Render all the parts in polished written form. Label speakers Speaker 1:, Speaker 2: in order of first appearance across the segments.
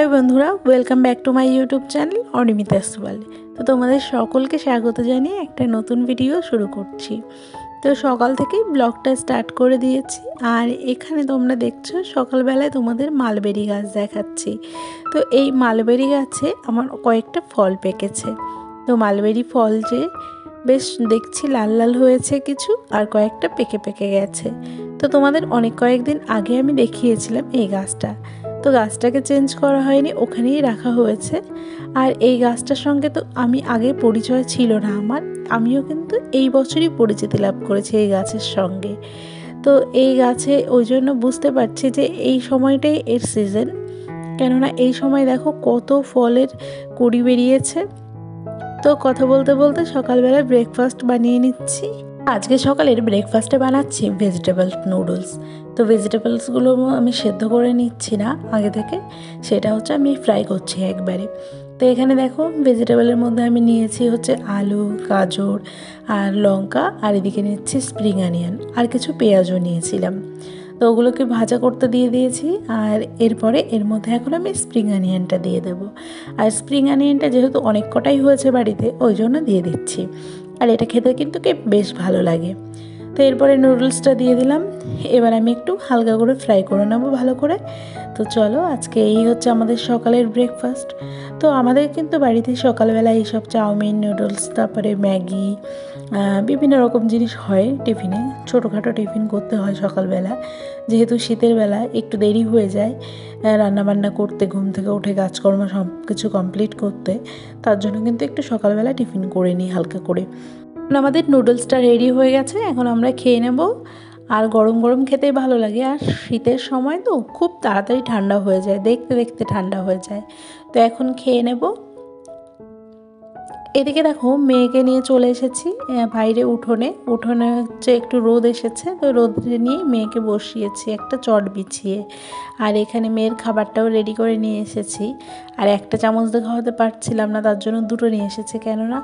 Speaker 1: हाय बंधुरा welcome back to my YouTube channel Animita Suwal. तो तुम्हारे सकलके स्वागत जानिए एक नतून भिडियो शुरू करছি। तो सकाल থেকে ব্লগটা স্টার্ট করে দিয়েছি। আর এখানে তোমরা দেখছো সকালবেলায় তোমাদের মালবেরি গাছ দেখাচ্ছি। তো এই মালবেরি গাছে আমার কয়েকটা ফল পেকেছে। তো মালবেরি ফল যে বেশ দেখছি লাল লাল হয়েছে কিছু, আর কয়েকটা পেকে পেকে গেছে। তো তোমাদের অনেক কয়েকদিন আগে আমি দেখিয়েছিলাম এই গাছটা। তো গাছটাকে চেঞ্জ করা হয়নি, ওখানেই রাখা হয়েছে। আর এই গাছটার সঙ্গে তো আমি আগে পরিচয় ছিল না আমার, আমিও কিন্তু এই বছরই পরিচিতি লাভ করেছি এই গাছের সঙ্গে। তো এই গাছে ওই জন্য বুঝতে পারছি যে এই সময়টাই এর সিজন, কেননা এই সময় দেখো কত ফলের কুড়ি বেরিয়েছে। তো কথা বলতে বলতে সকালবেলা ব্রেকফাস্ট বানিয়ে নিচ্ছি। আজকে সকালের ব্রেকফাস্টে বানাচ্ছি ভেজিটেবল নুডলস। তো ভেজিটেবলসগুলো আমি সেদ্ধ করে নিচ্ছি না আগে থেকে, সেটা হচ্ছে আমি ফ্রাই করছি একবারে। তো এখানে দেখো ভেজিটেবলের মধ্যে আমি নিয়েছি হচ্ছে আলু, গাজর আর লঙ্কা, আর এদিকে নিচ্ছি স্প্রিং অনিয়ন, আর কিছু পেঁয়াজও নিয়েছিলাম। তো ওগুলোকে ভাজা করতে দিয়ে দিয়েছি। আর এরপরে এর মধ্যে এখন আমি স্প্রিং অনিয়নটা দিয়ে দেবো। আর স্প্রিং অনিয়নটা যেহেতু অনেক কটাই হয়েছে বাড়িতে, ওই জন্য দিয়ে দিচ্ছি। আর এটা খেতে কিন্তু বেশ ভালো লাগে। তো এরপরে নুডলসটা দিয়ে দিলাম। এবার আমি একটু হালকা করে ফ্রাই করে নেবো ভালো করে। তো চলো, আজকে এই হচ্ছে আমাদের সকালের ব্রেকফাস্ট। তো আমাদের কিন্তু বাড়িতে সকালবেলা এইসব চাউমিন, নুডলস, তারপরে ম্যাগি, বিভিন্ন রকম জিনিস হয় টিফিনে। ছোটোখাটো টিফিন করতে হয় সকালবেলা, যেহেতু শীতের বেলা একটু দেরি হয়ে যায় রান্নাবান্না করতে, ঘুম থেকে উঠে কাজকর্ম সব কিছু কমপ্লিট করতে। তার জন্য কিন্তু একটু সকালবেলা টিফিন করে নিই হালকা করে। আমাদের নুডলসটা রেডি হয়ে গেছে, এখন আমরা খেয়ে নেব। আর গরম গরম খেতেই ভালো লাগে, আর শীতের সময় তো খুব তাড়াতাড়ি ঠান্ডা হয়ে যায়, দেখতে দেখতে ঠান্ডা হয়ে যায়। তো এখন খেয়ে নেব। এদিকে দেখো মেয়েকে নিয়ে চলে এসেছি বাইরে উঠোনে হচ্ছে একটু রোদ এসেছে, তো রোদে নিয়ে মেয়েকে বসিয়েছি একটা চট বিছিয়ে। আর এখানে মেয়ের খাবারটাও রেডি করে নিয়ে এসেছি। আর একটা চামচ দিয়ে খাওয়াতে পারছিলাম না, তার জন্য দুটো নিয়ে এসেছি, কেননা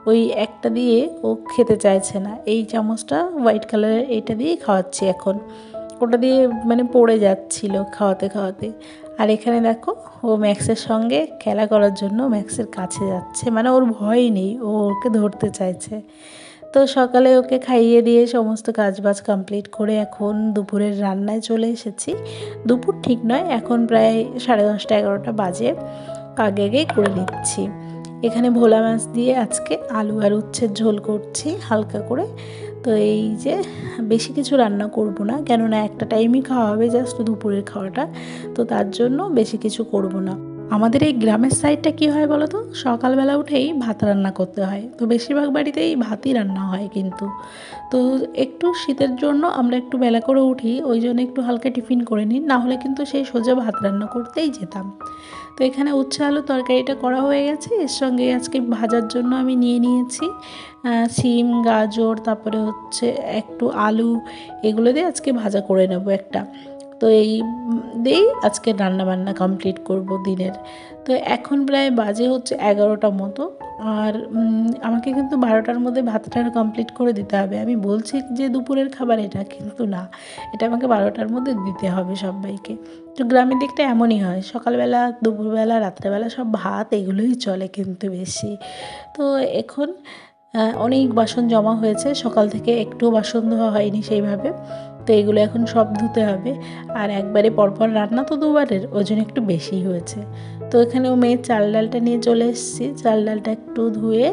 Speaker 1: ওই একটা দিয়ে ও খেতে চাইছে না। এই চামচটা হোয়াইট কালারের, এইটা দিয়েই খাওয়াচ্ছি এখন। ওটা দিয়ে মানে পড়ে যাচ্ছিল খাওয়াতে খাওয়াতে। আর এখানে দেখো ও ম্যাক্সের সঙ্গে খেলা করার জন্য ম্যাক্সের কাছে যাচ্ছে, মানে ওর ভয় নেই, ও ওকে ধরতে চাইছে। তো সকালে ওকে খাইয়ে দিয়ে সমস্ত কাজবাজ কমপ্লিট করে এখন দুপুরের রান্নায় চলে এসেছি। দুপুর ঠিক নয়, এখন প্রায় 10:30 11টা বাজে, আগে আগেই করে নিচ্ছি। এখানে ভোলা মাছ দিয়ে আজকে আলু আর উচ্ছের ঝোল করছি হালকা করে। তো এই যে বেশি কিছু রান্না করব না, কেননা একটা টাইমই খাওয়া হবে, জাস্ট দুপুরের খাওয়াটা। তো তার জন্য বেশি কিছু করব না। আমাদের এই গ্রামের সাইডটা কী হয় বলো তো, সকালবেলা উঠেই ভাত রান্না করতে হয়। তো বেশিরভাগ বাড়িতেই ভাতই রান্না হয় কিন্তু। তো একটু শীতের জন্য আমরা একটু বেলা করে উঠি, ওই জন্য একটু হালকা টিফিন করে নিই, না হলে কিন্তু সেই সোজা ভাত রান্না করতেই যেতাম। তো এখানে উচ্ছে আলু তরকারিটা করা হয়ে গেছে। এর সঙ্গে আজকে ভাজার জন্য আমি নিয়ে নিয়েছি সিম, গাজর, তারপরে হচ্ছে একটু আলু, এগুলো দিয়ে আজকে ভাজা করে নেব একটা। তো এই দিয়েই আজকে রান্নাবান্না কমপ্লিট করব দিনের। তো এখন প্রায় বাজে হচ্ছে 11টা মতো। আর আমাকে কিন্তু 12টার মধ্যে ভাতটা কমপ্লিট করে দিতে হবে। আমি বলছি যে দুপুরের খাবার এটা, কিন্তু না, এটা আমাকে 12টার মধ্যে দিতে হবে সবাইকে। তো গ্রামের দিকটা এমনই হয়, সকালবেলা, দুপুরবেলা, রাত্রেবেলা সব ভাত এগুলোই চলে কিন্তু বেশি। তো এখন অনেক বাসন জমা হয়েছে, সকাল থেকে একটু বাসন ধোয়া হয়নি সেইভাবে। তো এগুলো এখন সব ধুতে হবে। আর একবারে পরপর রান্না তো দুবারের, ওই জন্য একটু বেশি হয়েছে। তো এখানেও মেয়ের চাল ডালটা নিয়ে চলে এসেছি। চাল ডালটা একটু ধুয়ে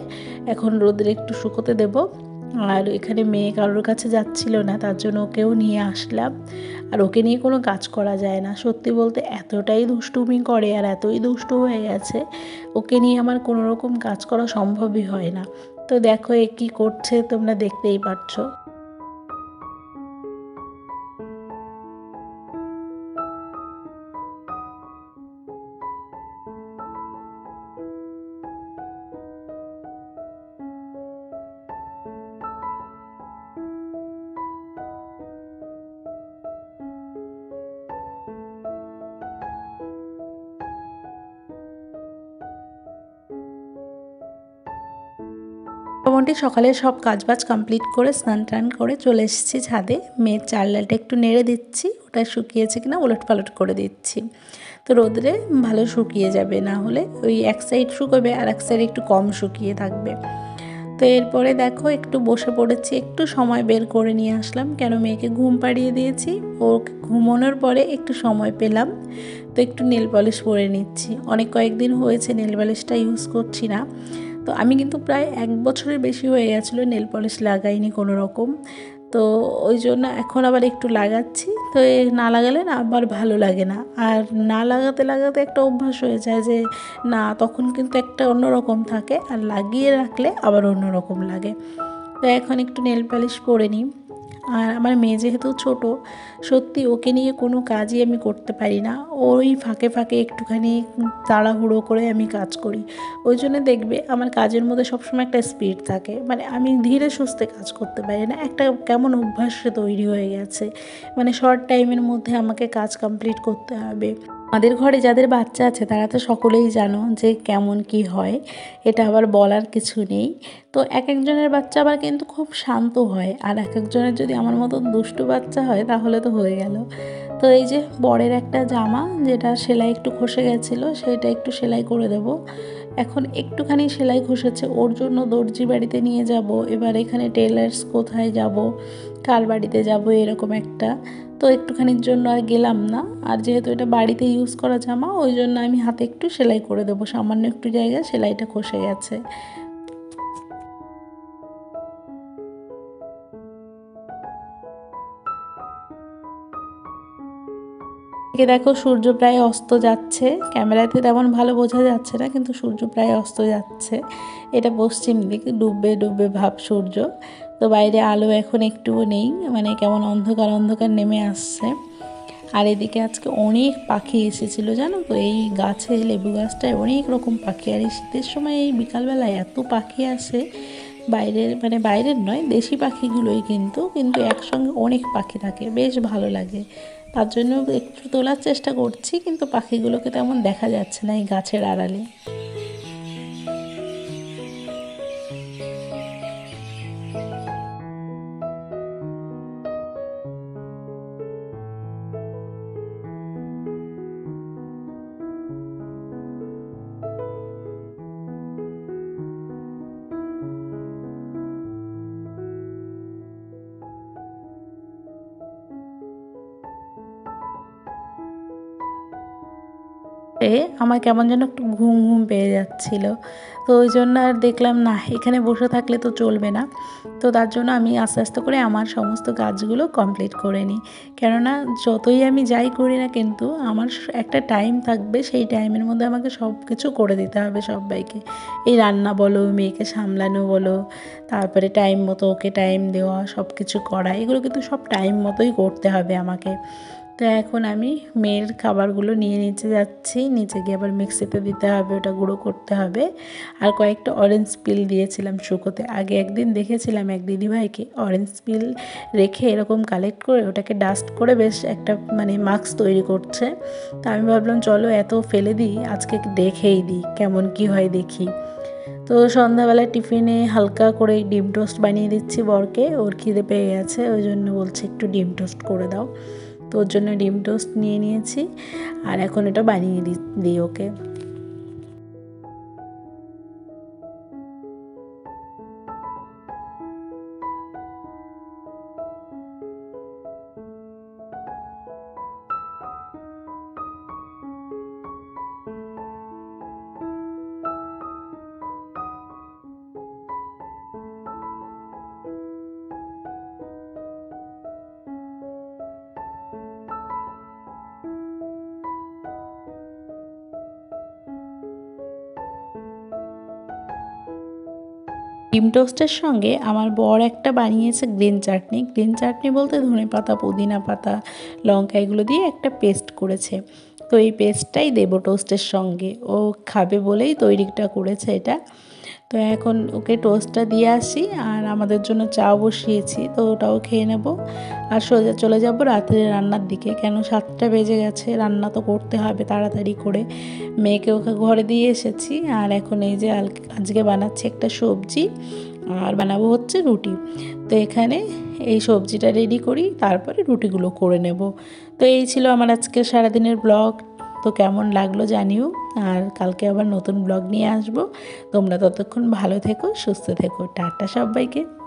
Speaker 1: এখন রোদে একটু শুকোতে দেব। আর এখানে মেয়ে কারোর কাছে যাচ্ছিল না, তার জন্য ওকেও নিয়ে আসলাম। আর ওকে নিয়ে কোনো কাজ করা যায় না, সত্যি বলতে এতটাই দুষ্টুমি করে, আর এতই দুষ্টু হয়ে গেছে, ওকে নিয়ে আমার কোনো রকম কাজ করা সম্ভবই হয় না। তো দেখো এ কী করছে, তোমরা দেখতেই পাচ্ছো। মোটামুটি সকালে সব কাজবাজ কমপ্লিট করে স্নান টান করে চলে এসেছি ছাদে। মেয়ের চাল ডালটা একটু নেড়ে দিচ্ছি, ওটা শুকিয়েছে কিনা ওলট পালট করে দিচ্ছি। তো রোদে ভালো শুকিয়ে যাবে, না হলে ওই এক সাইড শুকোবে আর এক সাইড একটু কম শুকিয়ে থাকবে। তো এরপরে দেখো একটু বসে পড়েছি, একটু সময় বের করে নিয়ে আসলাম, কেন মেয়েকে ঘুম পাড়িয়ে দিয়েছি, ওকে ঘুমানোর পরে একটু সময় পেলাম, তো একটু নেল পলিশ পরে নিচ্ছি। কয়েকদিন হয়েছে নেল পলিশটা ইউজ করছি না, তো আমি কিন্তু প্রায় 1 বছরের বেশি হয়ে গেছিলো নেল পলিশ লাগাইনি কোনো রকম। তো ওই জন্য এখন আবার একটু লাগাচ্ছি, তো না লাগালে না আবার ভালো লাগে না, আর না লাগাতে লাগাতে একটা অভ্যাস হয়ে যায় যে না, তখন কিন্তু একটা অন্যরকম থাকে, আর লাগিয়ে রাখলে আবার অন্যরকম লাগে। তো এখন একটু নেল পলিশ পরে নিই। আর আমার মেয়ে যেহেতু ছোট, সত্যি ওকে নিয়ে কোনো কাজই আমি করতে পারি না, ওই ফাঁকে ফাঁকে একটুখানি তাড়াহুড়ো করে আমি কাজ করি। ওই জন্য দেখবে আমার কাজের মধ্যে সবসময় একটা স্পিড থাকে, মানে আমি ধীরে সুস্থে কাজ করতে পারি না, একটা কেমন অভ্যাস তৈরি হয়ে গেছে, মানে শর্ট টাইমের মধ্যে আমাকে কাজ কমপ্লিট করতে হবে। আমাদের ঘরে যাদের বাচ্চা আছে তারা তো সকলেই জানো যে কেমন কি হয়, এটা আবার বলার কিছু নেই। তো এক একজনের বাচ্চা আবার কিন্তু খুব শান্ত হয়, আর এক একজনের যদি আমার মতন দুষ্টু বাচ্চা হয় তাহলে তো হয়ে গেল। তো এই যে বরের একটা জামা যেটা সেলাই একটু খসে গেছিলো, সেটা একটু সেলাই করে দেব। এখন একটুখানি সেলাই খসেছে, ওর জন্য দর্জি বাড়িতে নিয়ে যাব, এবার এখানে টেলার্স কোথায় যাব, কার বাড়িতে যাব, এরকম একটা। তো একটুখানির জন্য আর গেলাম না, আর যেহেতু এটা বাড়িতে ইউজ করা জামা, ওই জন্য আমি হাতে একটু সেলাই করে দেবো, সামান্য একটু জায়গায় সেলাইটা খসে গেছে। এদিকে দেখো সূর্য প্রায় অস্ত যাচ্ছে, ক্যামেরাতে তেমন ভালো বোঝা যাচ্ছে না, কিন্তু সূর্য প্রায় অস্ত যাচ্ছে। এটা পশ্চিম দিক, ডুববে ডুববে ভাব সূর্য। তো বাইরে আলো এখন একটুও নেই, মানে কেমন অন্ধকার অন্ধকার নেমে আসছে। আর এদিকে আজকে অনেক পাখি এসেছিল জানো তো, এই গাছে, লেবু গাছটায় অনেক রকম পাখি, আর এই শীতের সময় এই বিকালবেলায় এত পাখি আসে, বাইরের মানে বাইরের নয়, দেশি পাখিগুলোই কিন্তু কিন্তু একসঙ্গে অনেক পাখি থাকে, বেশ ভালো লাগে। তার জন্য একটু তোলার চেষ্টা করছি, কিন্তু পাখিগুলোকে তেমন দেখা যাচ্ছে না এই গাছের আড়ালে। আমার কেমন যেন একটু ঘুম ঘুম পেয়ে যাচ্ছিল, তো ওই জন্য আর দেখলাম না এখানে বসে থাকলে তো চলবে না, তো তার জন্য আমি আস্তে আস্তে করে আমার সমস্ত কাজগুলো কমপ্লিট করে নিই। কেননা যতই আমি যাই করি না, কিন্তু আমার একটা টাইম থাকবে, সেই টাইমের মধ্যে আমাকে সব কিছু করে দিতে হবে সবাইকে। এই রান্না বলো, মেয়েকে সামলানো বলো, তারপরে টাইম মতো ওকে টাইম দেওয়া, সব কিছু করা, এগুলো কিন্তু সব টাইম মতোই করতে হবে আমাকে। তো এখন আমি মেয়ের খাবারগুলো নিয়ে নিচে যাচ্ছি, নিচে গিয়ে আবার মিক্সিতে দিতে হবে, ওটা গুঁড়ো করতে হবে। আর কয়েকটা অরেঞ্জ পিল দিয়েছিলাম শুকোতে, আগে একদিন দেখেছিলাম এক দিদিভাইকে অরেঞ্জ পিল রেখে এরকম কালেক্ট করে ওটাকে ডাস্ট করে বেশ একটা মানে মাস্ক তৈরি করছে। তা আমি ভাবলাম চলো এত ফেলে দিই, আজকে দেখেই দিই কেমন কি হয় দেখি। তো সন্ধ্যাবেলা টিফিনে হালকা করে ডিম টোস্ট বানিয়ে দিচ্ছি বরকে, ওর খিদে পেয়ে গেছে, ওই জন্য বলছে একটু ডিম টোস্ট করে দাও। তো ওর জন্য ডিম টোস্ট নিয়ে নিয়েছি, আর এখন এটা বানিয়ে দিই ওকে। ডিম টোস্টের সঙ্গে আমার বর একটা বানিয়েছে গ্রিন চাটনি। গ্রিন চাটনি বলতে ধনেপাতা, পুদিনা পাতা, লঙ্কা এগুলো দিয়ে একটা পেস্ট করেছে। তো এই পেস্টটাই দেবো টোস্টের সঙ্গে, ও খাবে বলেই তৈরিটা করেছে এটা। তো এখন ওকে টোস্টটা দিয়ে আসি, আর আমাদের জন্য চাও বসিয়েছি, তো ওটাও খেয়ে নেব। আর সোজা চলে যাব রাত্রে রান্নার দিকে, কেন 7টা বেজে গেছে, রান্না তো করতে হবে তাড়াতাড়ি করে। মেয়েকে ওকে ঘরে দিয়ে এসেছি, আর এখন এই যে আজকে বানাচ্ছি একটা সবজি, আর বানাবো হচ্ছে রুটি। তো এখানে এই সবজিটা রেডি করি, তারপরে রুটিগুলো করে নেব। তো এই ছিল আমার আজকে সারাদিনের ব্লগ। তো কেমন লাগলো জানিও। আর কালকে আবার নতুন ব্লগ নিয়ে আসবো। তোমরা ততক্ষণ ভালো থেকো, সুস্থ থেকো। টাটা সবাইকে।